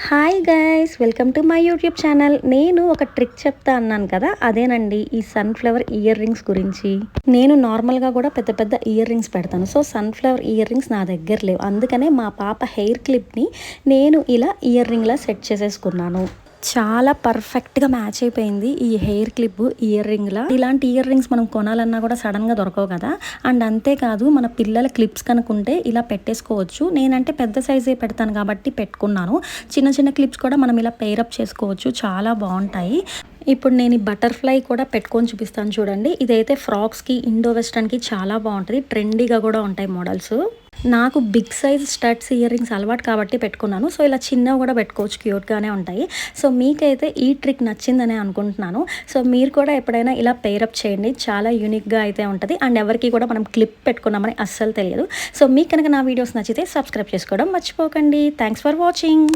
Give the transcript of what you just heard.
Hi guys, welcome to my YouTube channel. నేను ఒక trick చెప్తా అన్నాను కదా, అదేనండి ఈ సన్ఫ్లవర్ ఇయర్ రింగ్స్ గురించి. నేను నార్మల్గా కూడా పెద్ద పెద్ద ఇయర్ రింగ్స్ పెడతాను. సో సన్ఫ్లవర్ ఇయర్ రింగ్స్ నా దగ్గర లేవు, అందుకనే మా పాప హెయిర్ క్లిప్ని నేను ఇలా ఇయర్ రింగ్లా సెట్ చేసేసుకున్నాను. చాలా పర్ఫెక్ట్గా మ్యాచ్ అయిపోయింది ఈ హెయిర్ క్లిప్ ఇయర్ రింగ్లా. ఇలాంటి ఇయర్ రింగ్స్ మనం కొనాలన్నా కూడా సడన్గా దొరకవు కదా. అండ్ అంతేకాదు, మన పిల్లల క్లిప్స్ కనుకుంటే ఇలా పెట్టేసుకోవచ్చు. నేనంటే పెద్ద సైజే పెడతాను కాబట్టి పెట్టుకున్నాను. చిన్న చిన్న క్లిప్స్ కూడా మనం ఇలా పేరప్ చేసుకోవచ్చు, చాలా బాగుంటాయి. ఇప్పుడు నేను ఈ బటర్ఫ్లై కూడా పెట్టుకొని చూపిస్తాను చూడండి. ఇదైతే ఫ్రాక్స్కి, ఇండో వెస్టర్న్కి చాలా బాగుంటుంది. ట్రెండీగా కూడా ఉంటాయి మోడల్స్. నాకు big size studs earrings అలవాటు కాబట్టి పెట్టుకున్నాను. సో ఇలా చిన్నవి కూడా పెట్టుకోవచ్చు, క్యూట్గానే ఉంటాయి. సో మీకైతే ఈ ట్రిక్ నచ్చిందని అనుకుంటున్నాను. సో మీరు కూడా ఎప్పుడైనా ఇలా పేరప్ చేయండి, చాలా యూనిక్గా అయితే ఉంటుంది. అండ్ ఎవరికి కూడా మనం క్లిప్ పెట్టుకున్నామని అస్సలు తెలియదు. సో మీకు కనుక నా వీడియోస్ నచ్చితే సబ్స్క్రైబ్ చేసుకోవడం మర్చిపోకండి. Thanks for watching.